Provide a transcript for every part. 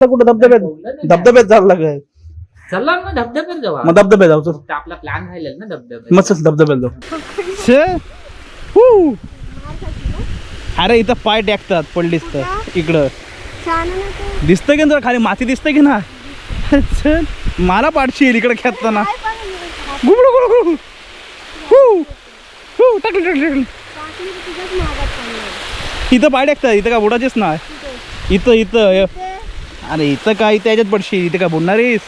कुठं धबधब्यात धबधब्यात जायला लागेल. चला ना धबधब्यात जाऊ. मग धबधब्यात जाऊ. फक्त आपला प्लॅन राहिलेला ना धबधब्यात. मस्त धबधब्यात जाऊ. अरे इथं पाय टाकतात पडलीस तर इकडं दिसतं की ना खाली माती दिसतं की ना. चल मला पाडशील इकडे खेळताना. गुबडू गुबडू टाकलं टाकलं. इथं पाय टाकतात. इथं काय बुडाचीच ना. इथं इथं अरे इथं काय त्याच्यात पडशील. इथं काय बुडणारीस.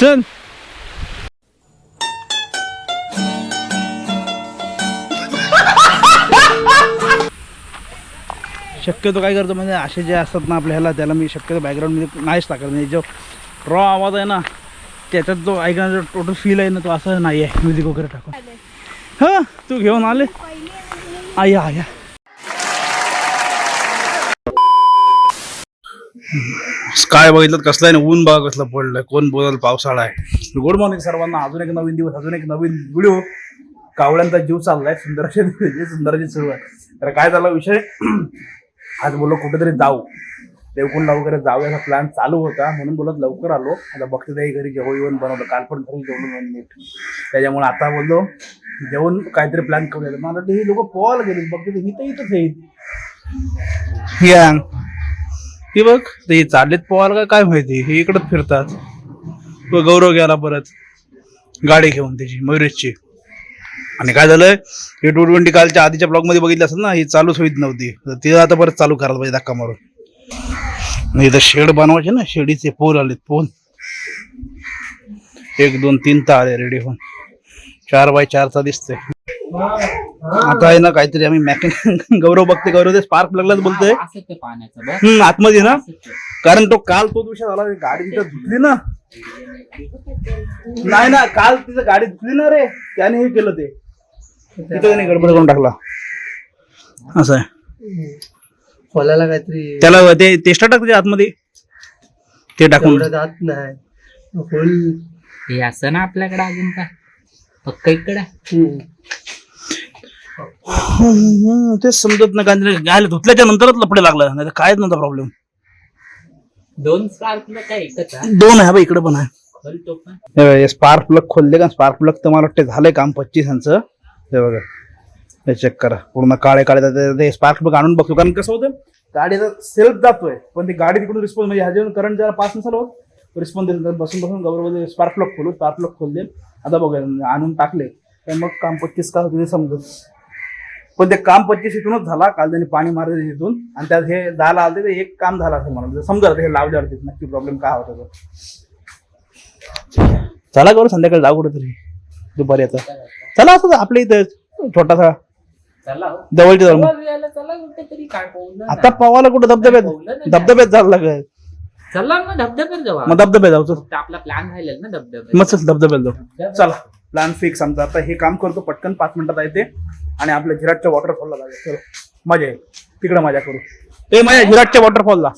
चल शक्यतो काय करतो म्हणजे असे जे असतात ना आपल्या ह्याला त्याला मी शक्यतो बॅकग्राऊंडमध्ये नाहीच टाकत. म्हणजे जो रॉ आवाज आहे ना त्याच्यात जो ऐकण्याचा टोटल फील आहे ना तो असं नाही आहे म्युझिक वगैरे टाकून. हां तू घेऊन आले आया आया. काय बघितलं कसलं आहे ना ऊन बघा कसलं पडलंय. कोण बोलल पावसाळा आहे. गुड मॉर्निंग सर्वांना. अजून एक नवीन दिवस अजून एक नवीन व्हिडिओ. कावळ्यांचा जीव चाललाय सुंदराची सुरुवात. तर काय झाला विषय आज बोललो कुठेतरी जाऊ देवकुंडला वगैरे जाऊ याचा प्लॅन चालू होता म्हणून बोलत लवकर आलो. आता बघते त्याही घरी जेवण बनवलं. काल पण घरी जेवण नीट त्याच्यामुळे आता बोललो जेवण काहीतरी प्लॅन करूया. मला वाटतं ही लोक पोहायला गेली बघते ही तर इथंच येईल. ही बघ ते चाललेत पोहायला का काय माहिती. हे इकडंच फिरतात. तो गौरव गेला परत गाडी घेऊन त्याची मयुरेशची. आणि काय झालंय हे 220 कालच्या आधीच्या ब्लॉग मध्ये बघितलं असेल ना ही चालूच होईत नव्हती. ती आता परत चालू करायला पाहिजे धक्का मारून. इथं शेड बनवायचे ना शेडीचे पोल आलेत. पोल 1 2 3 तर आले रेडी होऊन. 4x4चा दिसतोय. आता आहे ना काहीतरी आम्ही मॅकॅनिक गौरव बघते. गौरव ते स्पार्क प्लगलाच बोलतोय आतमध्ये ना. कारण तो काल तो दिवशी झाला गाडी तिथं धुतली ना. नाही ना काल तिथं गाडी धुतली ना रे त्याने हे केलं ते तिथं त्याने गडबड करून टाकला. असं आहे खोलाला काहीतरी त्याला ते टेस्टा टाकते आतमध्ये ते टाकून जात नाही खोल. हे असं ना आपल्याकडे अजून काय पक्क इकडे तेच समजत ना. काय गायला धुतल्याच्या नंतरच लपडे लागलं नाही तर कायच नव्हता प्रॉब्लेम. 2 स्पार्क काय एकच आहे. 2 आहे बा इकडे पण आहे. खोल तो पण हे स्पार्क प्लग खोलले का. स्पार्क प्लग तर मला वाटतं झालंय काम 25 हे बघा हे चेक करा पूर्ण काळे काळे. स्पार्क प्लग आणून बघतो कारण कसं होतं गाडीचा सेल्फ जातोय पण ती गाडी तिकडून रिस्पॉन्स म्हणजे ह्याच्यावर करंट जरा पास नसाल होत रिस्पॉन्स देत. बसून बसून गौरव स्पार्क प्लग खोलू. स्पार्क प्लग खोलले आता बघूया आणून टाकले तर मग काम 25 का होते समजत. पण ते काम 25 इथूनच झाला. काल त्यांनी पाणी मारले तिथून आणि त्यात हे 10ला आले ते एक काम झालं असं मला समजा हे लावल्यावर नक्की प्रॉब्लेम काय होता. चला करू संध्याकाळी जाऊ कुठेतरी दुपारी. आता चला असं आपल्या इथं छोटासा जवळच्या जवळ. आता पवायला कुठं धबधब्यात जायला लागेल. चला ना धबधब्यात जाऊ. मग धबधब्यात जाऊ. फक्त आपला प्लॅन राहिलेला ना धबधब्यात. मस्त धबधब्यात जाऊ. चला प्लॅन फिक्स आमचा. आता हे काम करतो पटकन 5 मिनिटात येते आणि आपल्या झिराटच्या वॉटरफॉलला जाऊया. चलो मजा येईल तिकडे मजा करू. माझ्या झिराटच्या वॉटरफॉलला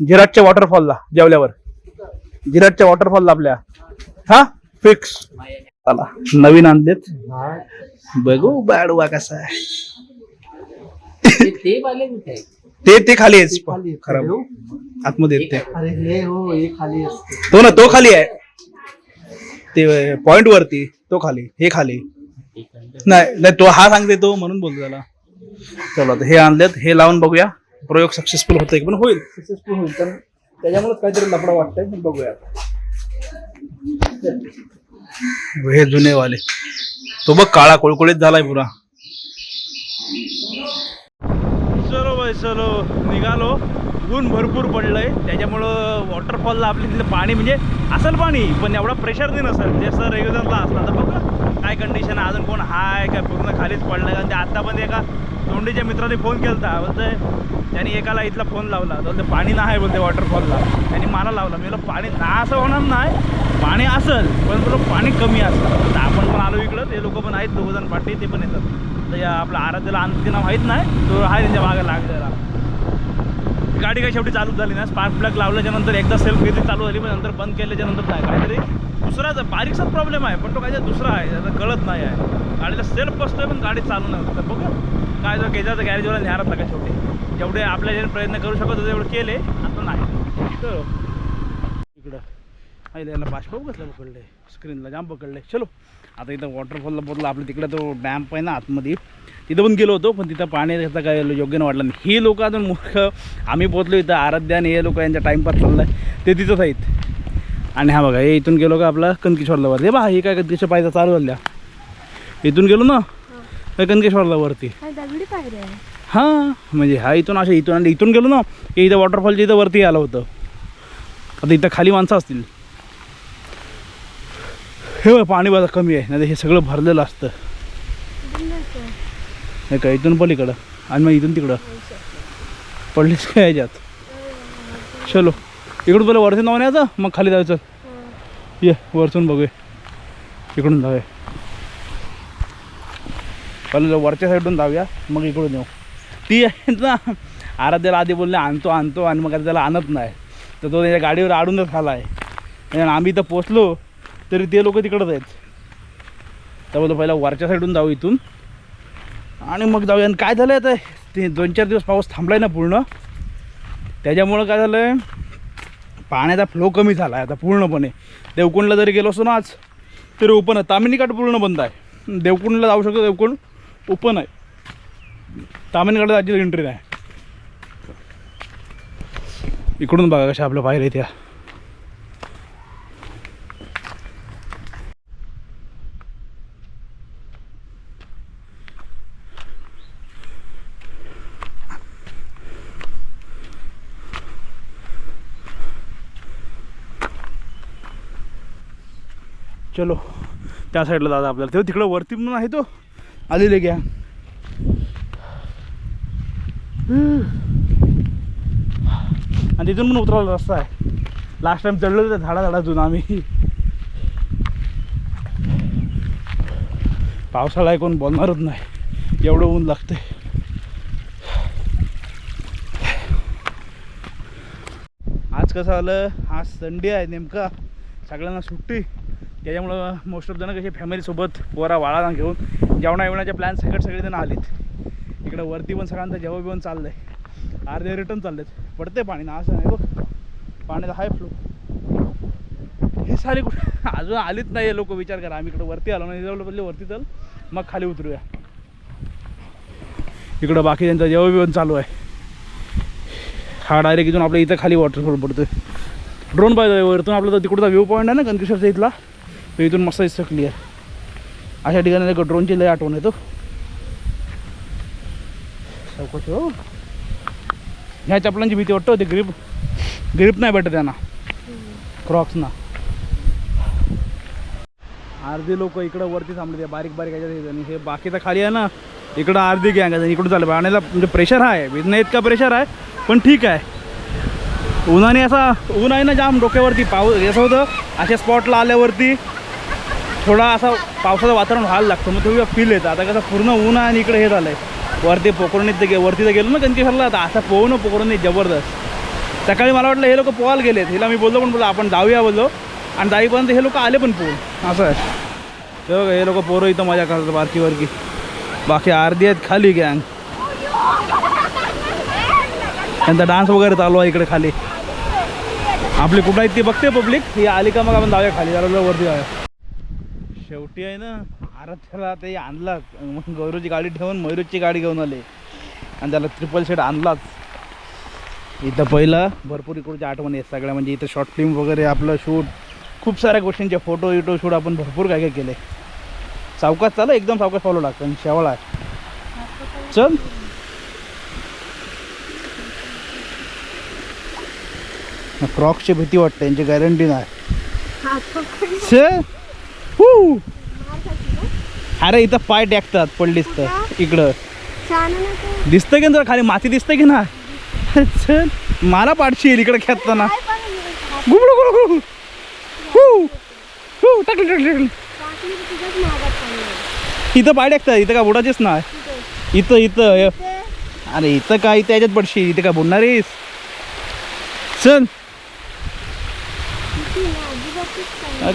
झिराटच्या वॉटरफॉलला जेवल्यावर झिराटच्या वॉटरफॉलला आपल्या हा फिक्स. चला नवीन आणलेत बघू बॅडवा कसा आहे. ते वाले कुठे ते खाली आहे खराब आतमध्ये येते. अरे हे हो हे खाली असते तो ना तो खाली आहे ते पॉइंट वरती. तो खाली हे खाली नाही तो हा सांगते तो म्हणून बोलतो त्याला. चलो आता हे आणलेत हे लावून बघूया प्रयोग सक्सेसफुल होतोय पण होईल सक्सेसफुल होईल. तर त्याच्यामुळेच काहीतरी लफडा वाटतंय पण बघूया. हे जुनेवाले तो बघ काळा कोळकोळीत झालाय पुरा. चलो बाई चलो निघालो. ऊन भरपूर पडलंय त्याच्यामुळं वॉटरफॉलला आपल्या तिथलं पाणी म्हणजे असेल पाणी पण एवढा प्रेशर नाही नसेल जे सर रेग्युलरला असतात. तर बघा काय कंडिशन आहे. अजून कोण हाय काय पूर्ण खालीच पडलं. कारण ते आता पण एका तोंडीच्या मित्राने फोन केला बोलतोय त्यांनी एकाला इथला फोन लावला बोलते पाणी नाही बोलते वॉटरफॉलला. त्यांनी मला लावला मी बोललो पाणी ना असं होणार नाही पाणी असेल पण बोललो पाणी कमी असतं. तर आपण पण आलो इकडं ते लोक पण आहेत 2 जण पाठी ते पण येतात. तर आपला आराध्याला आणखी नाव माहीत नाही तो आहे त्यांच्या मागे लागलेला. गाडी काही शेवटी चालू झाली ना. स्पार्क प्लग लावल्याच्या नंतर एकदा सेल्फ घेतली चालू झाली पण नंतर बंद केल्याच्या नंतर काय काहीतरी दुसराच बारीकसाच प्रॉब्लेम आहे पण तो काहीतरी दुसरा आहे त्याचा कळत नाही आहे. गाडीला सेल्फ बसतोय पण गाडी चालू नाही होत. तर बघू काय जो गेजाचं गॅरेजवाला न्यारात लागा शेवटी जेवढे आपल्या प्रयत्न करू शकतो तेवढे केले आता नाही. चलो इकडं आई याला बाष्प कसलं पकडले स्क्रीनला जाम पकडले. चलो आता इथं वॉटरफॉलला पोचलं आपलं. तिकडं तो डॅम्प आहे ना आतमध्ये, तिथं पण गेलो होतो पण तिथं पाणी त्याचा काय योग्य नाही वाटलं नाही. ही लोक अजून मूर्ख. आम्ही पोचलो इथं आराध्या आणि हे लोक यांचा टाईमपास चालला आहे ते तिथंच आहेत. आणि हा बघा हे इथून गेलो का आपला कनकेश्वरला वरती. बा हे काय कनकेश्वर पायथा चालू झाल्या. इथून गेलो ना कनकेश्वरला वरती. हां म्हणजे हा इथून अशा इथून आणि इथून गेलो ना की इथं वॉटरफॉलच्या इथं वरती आलं होतं. आता इथं खाली माणसं असतील. हे बघ पाणी बघा कमी आहे, नाही हे सगळं भरलेलं असतं. हे काय इथून पलीकडं आणि मग इथून तिकडं पडलीच काय ह्याच्यात. चलो इकडून पहिलं वरती नाव न्यायचं मग खाली जायचं. ये वरतून बघूया, इकडून जाऊया. पहिलं वरच्या साईडून जाऊया मग इकडून येऊ. ती आहे ना आराध्याला आधी बोलले आणतो आणतो आणि मग आता त्याला आणत नाही तर तो त्याच्या गाडीवर आडूनच आला आहे. आणि आम्ही इथं पोचलो तरी ते लोक तिकडंच आहेत. त्यामुळे पहिला वरच्या साईडून जाऊ इथून आणि मग जाऊया. आणि काय झालं आहे आता ते 2-4 दिवस पाऊस थांबला आहे ना पूर्ण, त्याच्यामुळं काय झालं आहे पाण्याचा फ्लो कमी झाला आहे आता पूर्णपणे. देवकुंडला जरी गेलो असतो ना आज तरी ओपन आहे. तामिनीघाट पूर्ण बंद आहे. देवकुंडला जाऊ शकतो, देवकुंड ओपन आहे. तामिनीघाटात आजी एंट्री नाही. इकडून बघा कशा आपल्या पायऱ्या त्या. चलो त्या साईडला दादा आपल्याला तेव्हा तिकडं वरती म्हणून आहे तो आलेले घ्या. आणि तिथून पण उतरायला रस्ता आहे. लास्ट टाइम चढलो त्या झाडातून आम्ही. पावसाळा आहे कोण बोलणारच नाही, एवढं ऊन लागते. आज कसं आलं, आज संडे आहे नेमका, सगळ्यांना सुट्टी. त्याच्यामुळं मोस्ट ऑफ जण कसे फॅमिलीसोबत पोरा वाळाला घेऊन जेवणाच्या प्लॅन सगळेजण आलेत. इकडं वरती पण सगळ्यांचं जेवण बिवण चाललं आहे. अर्धे रिटर्न चाललेत. पडते पाणी ना असं नाही बघ, पाण्याचा हाय फ्लो. हे सारे कुठे अजून आलीच नाही हे लोक. विचार करा आम्ही इकडं वरती आलो ना, निजावलं बदले वरती चल मग खाली उतरूया. इकडं बाकी त्यांचं जेवण बिवण चालू आहे. हा डायरेक्ट इथून आपल्या इथं खाली वॉटरफॉल पडतोय. ड्रोन पाहिजे वरतून आपला तर तिकडचा व्ह्यू पॉईंट आहे ना कनकेश्वरचा इथला, तो इथून मस्त दिसतं क्लिअर. अशा ठिकाणी ड्रोनची लय आठवण येतो. चौकशी हो ह्या चपलांची भीती वाटतं होती. ग्रीप नाही भेटत त्यांना क्रॉक्सना. अर्धी लोक इकडं वरती थांबले बारीक ह्याच्यात आणि हे बाकीचा खाली आहे ना इकडं अर्धी गँग आहे. इकडून चाललं पाण्याला म्हणजे प्रेशर आहे, नाही इतका प्रेशर आहे पण ठीक आहे. उन्हाने असा ऊन आहे ना जाम डोक्यावरती. पाऊस असं होतं अशा स्पॉटला आल्यावरती थोडा असा पावसाचं वातावरण व्हायला लागतं, मग तेव्हा फील येतं. आता कसं पूर्ण ऊन आहे आणि इकडे हे झालं आहे वरती पोखरणीत वरती तर गेलो ना कनकेश्वरला. आता असं पोहणं पोखरणीत जबरदस्त. सकाळी मला वाटलं हे लोक पोहायला गेलेत. हिला मी बोललो पण बोललो आपण जाऊया बोललो आणि जाईपर्यंत हे लोक आले पण पोहून. असं आहे तेव्हा हे लोक पोरं इथं मजा करतात बारकी. बाकी अर्धी आहेत खाली गँग. त्यांचा डान्स वगैरे चालू आहे इकडे खाली. आपली कुठं आहेत ती बघते पब्लिक. ही आली का मग आपण जाऊया खाली, जरा वरती जाऊया. शेवटी आहे ना आराध्याला ते आणला. मग गौरवची गाडी ठेवून मयूरची गाडी घेऊन आले आणि त्याला ट्रिपल सेट आणलाच. इथं पहिलं भरपूर इकडच्या आठवणी आहेत सगळ्या. म्हणजे इथं शॉर्ट फिल्म वगैरे आपलं शूट, खूप साऱ्या गोष्टींचे फोटो शूट आपण भरपूर काय केले. सावकाश चालू एकदम सावकाश फॉलो लागतं आणि शेवळा आहे. चल क्रॉक्सची भीती वाटते, यांची गॅरंटी नाही. अरे इथं पाय टाकतात पडलीस तर. इकडं दिसतं की ना खाली माती दिसतं की ना. चल मला पाडशी येईल इकडे खेळताना. टाकलं इथं पाय टाकतात. इथं काय बुडाचीच ना. इथं अरे इथं काय इथं याच्यात पडशी. इथं काय बुडणार आहेस. चल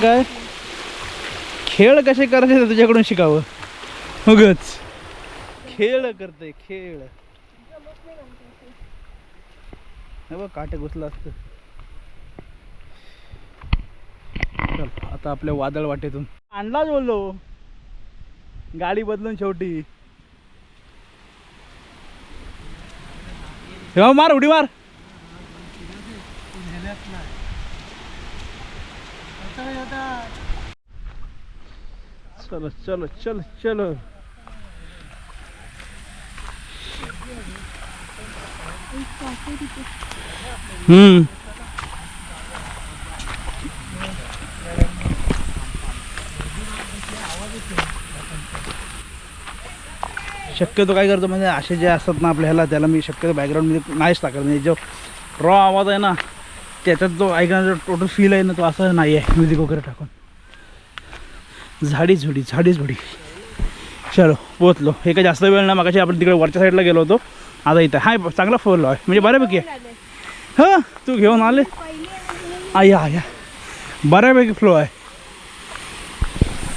काय खेळ कसे करायचे तुझ्याकडून शिकावं. उगच खेळ करते खेळ. बघ काटे घुसलं असतं. आता आपल्या वादळ वाटेतून आणलाच बोललो, गाडी बदलून शेवटी. तेव्हा मार उडी मार. चलो चलो चलो चलो. शक्यतो काय करतो म्हणजे असे जे असतात ना आपल्या ह्याला, त्याला मी शक्यतो बॅकग्राऊंडमध्ये नाहीच टाकत. म्हणजे जो रॉ आवाज आहे ना त्याच्यात जो ऐकण्याचा टोटल फील आहे ना तो असं नाही आहे म्युझिक वगैरे टाकून. झाडी झुडी झाडी झुडी. चलो पोचलो. हे काही जास्त वेळ ना, मागाशी आपण तिकडे वरच्या साईडला गेलो होतो, आता इथं हाय चांगला फ्लो आहे म्हणजे बऱ्यापैकी आहे. हां तू घेऊन आले आया आया, बऱ्यापैकी फ्लो आहे.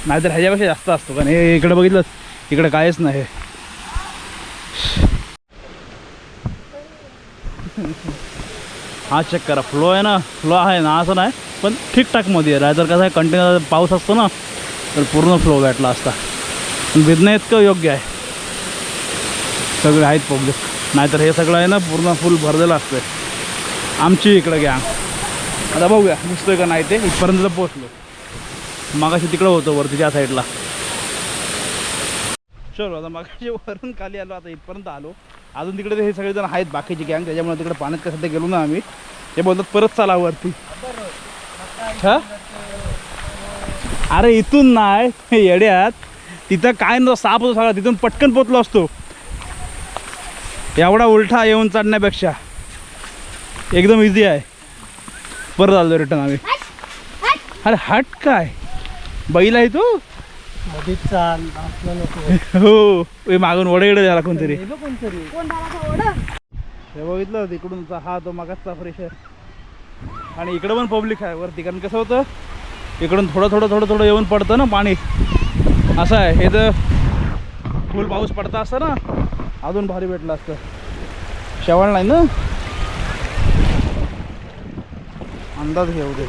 नाहीतर ह्याच्यापेक्षा जास्त असतो कारण हे इकडे बघितलं इकडे कायच नाही. हा चेक करा फ्लो आहे ना, फ्लो आहे ना असं नाही पण ठीकठाकमध्ये आहे. जर कसं आहे कंटिन्यू पाऊस असतो ना तर पूर्ण फ्लो भेटला असता. पण भिजणं इतकं योग्य आहे. सगळे आहेत पब्लिक, नाहीतर हे सगळं आहे ना पूर्ण फुल भरलेलं असतं. आमची इकडं गँग आता बघूया दिसतोय का नाही ते. इथपर्यंत पोचलो, मागाशी तिकडं होतं वरती त्या साईडला. चलो आता मागाशी वरून खाली आलो, आता इथपर्यंत आलो. अजून तिकडे हे सगळेजण आहेत बाकीची गँग, त्याच्यामुळे तिकडे पाण्यात कसं ते गेलो ना आम्ही. ते बोलतात परत चाला वरती. हा अरे इथून नाही येड्यात, तिथं काय नव्हतं साप होतो सगळा, तिथून पटकन पोचलो असतो. एवढा उलटा येऊन चढण्यापेक्षा एकदम इझी आहे. परत आलो रिटर्न आम्ही. अरे हट काय बैल आहे तू. चाल हो मागून वडेकडे झाला कोणतरी. कोणतरी हे बघितलं तिकडून हा तो मागाचा फ्रेशर. आणि इकडं पण पब्लिक आहे वरती, कारण कसं होतं इकडून थोडं थोडं थोडं थोडं येऊन पडतं ना पाणी. असं आहे हे तर फुल पाऊस पडता असतं ना अजून भारी भेटलं असतं. शेवाळ नाही ना, अंदाज घेऊ दे.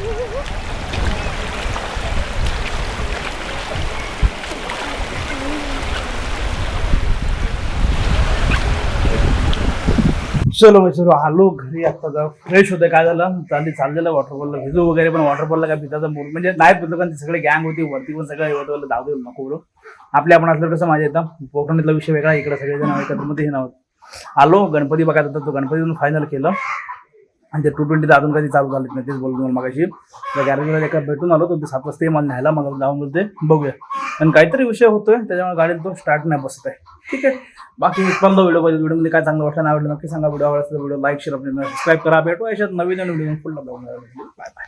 चलो भाई चलो आलो घरी. आता जरा फ्रेश होते. काय झालं चाललेलं वॉटरफॉलला भिजू वगैरे, पण वॉटरफॉलला काय भिजायचा मूड म्हणजे नाही भिजलो कारण सगळे गँग होती वरती पण सगळं वॉटरफॉलला जाऊ दे नको बोलू. आपल्या आपण असलं कसं माझ्या येतं कोकणातला विषय वेगळा, इकडे सगळेजण एकत्र मध्ये हे नव्हतं. आलो गणपती बघायचा होता, तो गणपतीतून फायनल केलं. आणि ते 220 अजून कधी चालू झाले नाही तेच बोलतो मला मागाशी. त्या गॅरेजला एका भेटून आलो तो 7 वाजता मला न्यायला, मला जाऊन बोलते बघूया. आणि काहीतरी विषय होतोय त्याच्यामुळे गाडीत तो स्टार्ट नाही बसत आहे. ठीक आहे बाकी इथपर्यंत व्हिडिओ पाहिजे. व्हिडिओमध्ये काय चांगलं वाटलं नाही वाटलं नक्की सांगा. व्हिडिओ आवडला व्हिडिओ लाईक शेअर सबस्क्राईब करा. भेटू याच्यात नवीन व्हिडिओ फुल बाय बाय.